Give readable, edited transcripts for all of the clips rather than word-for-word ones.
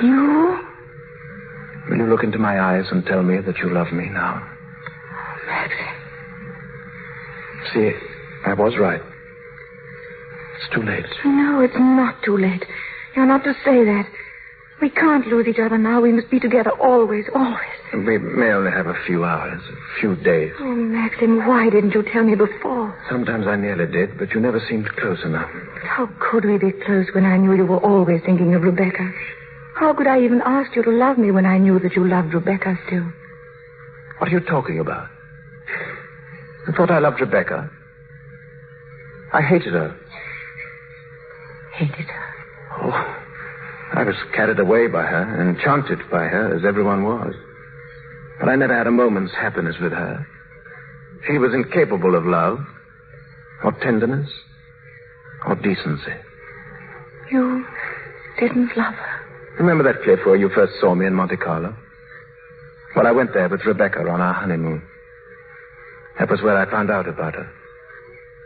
You? Will you look into my eyes and tell me that you love me now? Maxie. See, I was right. It's too late. No, it's not too late. You're not to say that. We can't lose each other now. We must be together always, always. We may only have a few hours, a few days. Oh, Maxim, why didn't you tell me before? Sometimes I nearly did, but you never seemed close enough. But how could we be close when I knew you were always thinking of Rebecca? How could I even ask you to love me when I knew that you loved Rebecca still? What are you talking about? You thought I loved Rebecca? I hated her. Hated her? Oh, I was carried away by her, enchanted by her, as everyone was. But I never had a moment's happiness with her. She was incapable of love, or tenderness, or decency. You didn't love her? Remember that cliff where you first saw me in Monte Carlo? Well, I went there with Rebecca on our honeymoon. That was where I found out about her.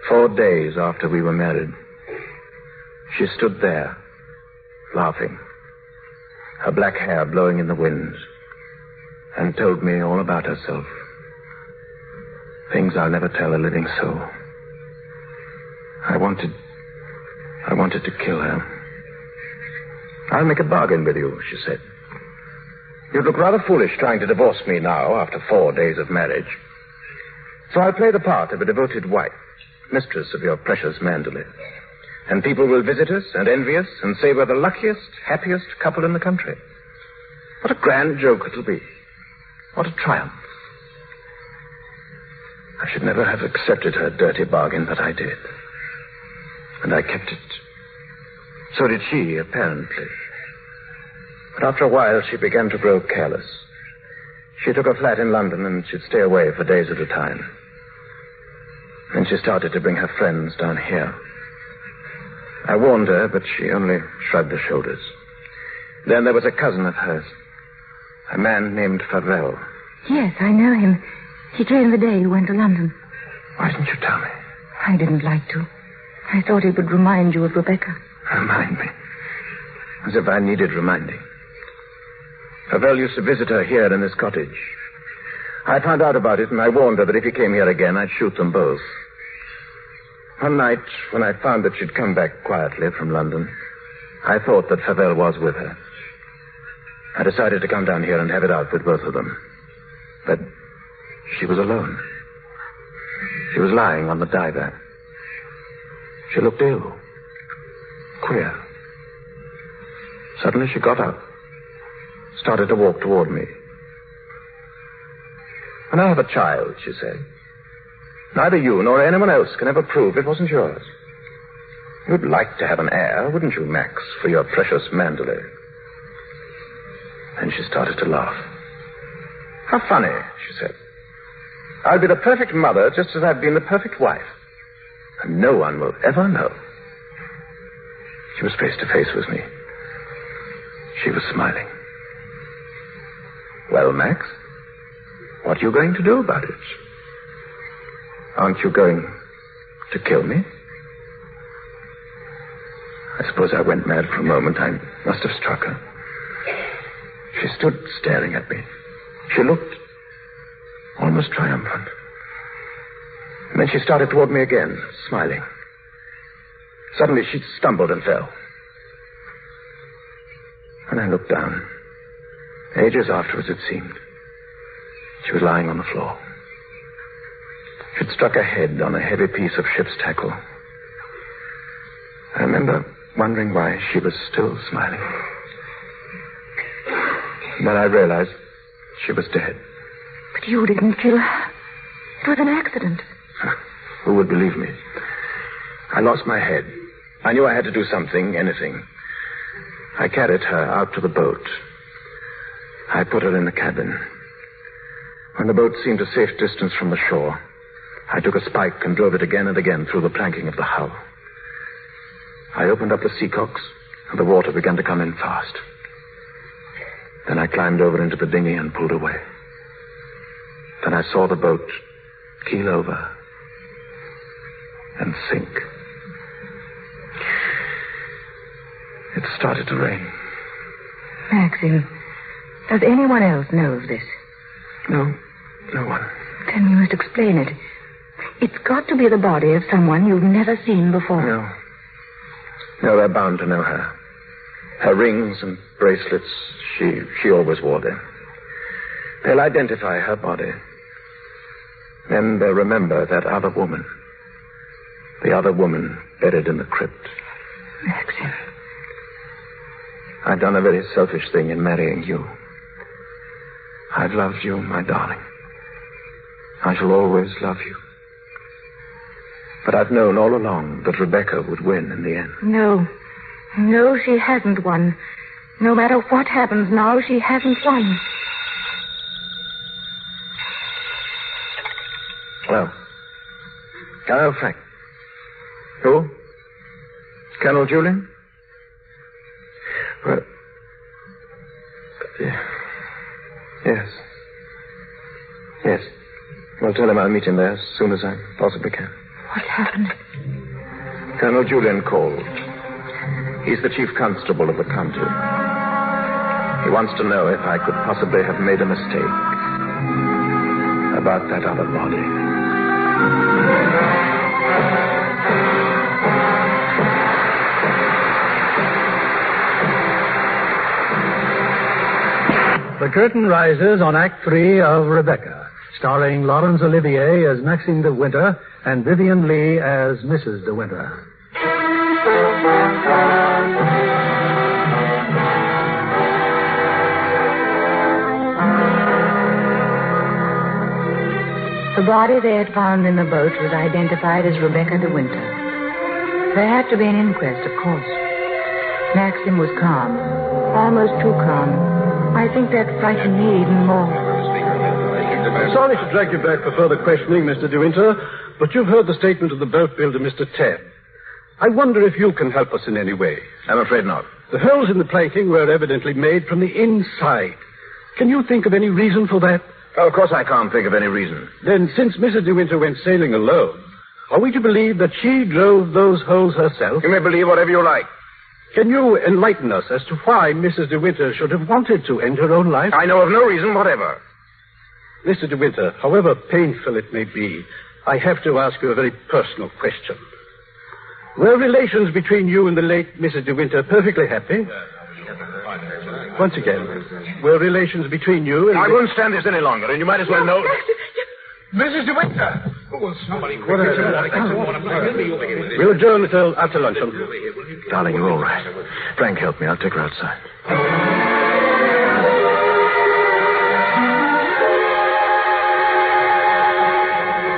4 days after we were married. She stood there, laughing, her black hair blowing in the wind, and told me all about herself. Things I'll never tell a living soul. I wanted to kill her. I'll make a bargain with you, she said. You'd look rather foolish trying to divorce me now after 4 days of marriage. So I'll play the part of a devoted wife, mistress of your precious Mandalay. And people will visit us and envy us and say we're the luckiest, happiest couple in the country. What a grand joke it'll be. What a triumph. I should never have accepted her dirty bargain, but I did. And I kept it. So did she, apparently. But after a while, she began to grow careless. She took a flat in London and she'd stay away for days at a time. Then she started to bring her friends down here. I warned her, but she only shrugged her shoulders. Then there was a cousin of hers, a man named Favell. Yes, I know him. He came the day you went to London. Why didn't you tell me? I didn't like to. I thought it would remind you of Rebecca. Remind me? As if I needed reminding. Favell used to visit her here in this cottage. I found out about it, and I warned her that if he came here again, I'd shoot them both. One night, when I found that she'd come back quietly from London, I thought that Favell was with her. I decided to come down here and have it out with both of them. But she was alone. She was lying on the divan. She looked ill. Queer. Suddenly she got up, started to walk toward me. When I have a child, she said, neither you nor anyone else can ever prove it wasn't yours. You'd like to have an heir, wouldn't you, Max, for your precious Mandalay? Then she started to laugh. How funny, she said. I'll be the perfect mother just as I've been the perfect wife. And no one will ever know. She was face to face with me. She was smiling. Well, Max, what are you going to do about it? Aren't you going to kill me? I suppose I went mad for a moment. I must have struck her. She stood staring at me. She looked almost triumphant. And then she started toward me again, smiling. Suddenly she stumbled and fell. And I looked down. Ages afterwards, it seemed. She was lying on the floor. She'd struck her head on a heavy piece of ship's tackle. I remember wondering why she was still smiling. And then I realized she was dead. But you didn't kill her. It was an accident. Who would believe me? I lost my head. I knew I had to do something, anything. I carried her out to the boat. I put her in the cabin. When the boat seemed a safe distance from the shore, I took a spike and drove it again and again through the planking of the hull. I opened up the seacocks, and the water began to come in fast. Then I climbed over into the dinghy and pulled away. Then I saw the boat keel over and sink. It started to rain. Maxim, does anyone else know of this? No. No one. Then you must explain it. It's got to be the body of someone you've never seen before. No. No, they're bound to know her. Her rings and bracelets, she always wore them. They'll identify her body. Then they'll remember that other woman. The other woman buried in the crypt. Maxim. I've done a very selfish thing in marrying you. I've loved you, my darling. I shall always love you. But I've known all along that Rebecca would win in the end. No. No, she hasn't won. No matter what happens now, she hasn't won. Well, Colonel Frank. Who? Colonel Julian? Well, yes. Yes. Well, tell him I'll meet him there as soon as I possibly can. What happened? Colonel Julian called. He's the chief constable of the county. He wants to know if I could possibly have made a mistake about that other body. The curtain rises on Act 3 of Rebecca, starring Laurence Olivier as Maxime de Winter and Vivien Leigh as Mrs. de Winter. The body they had found in the boat was identified as Rebecca de Winter. There had to be an inquest, of course. Maxim was calm, almost too calm. I think that frightened me even more. Sorry to drag you back for further questioning, Mr. De Winter, but you've heard the statement of the boat builder, Mr. Tabb. I wonder if you can help us in any way. I'm afraid not. The holes in the planking were evidently made from the inside. Can you think of any reason for that? Oh, of course I can't think of any reason. Then, since Mrs. De Winter went sailing alone, are we to believe that she drove those holes herself? You may believe whatever you like. Can you enlighten us as to why Mrs. De Winter should have wanted to end her own life? I know of no reason whatever. Mr. De Winter, however painful it may be, I have to ask you a very personal question. Were relations between you and the late Mrs. De Winter perfectly happy? Once again, were relations between you and... I won't stand this any longer, and you might as well know... Mrs. De Winter! Oh, somebody... We'll adjourn until after luncheon. Darling, you're all right. Frank, help me. I'll take her outside.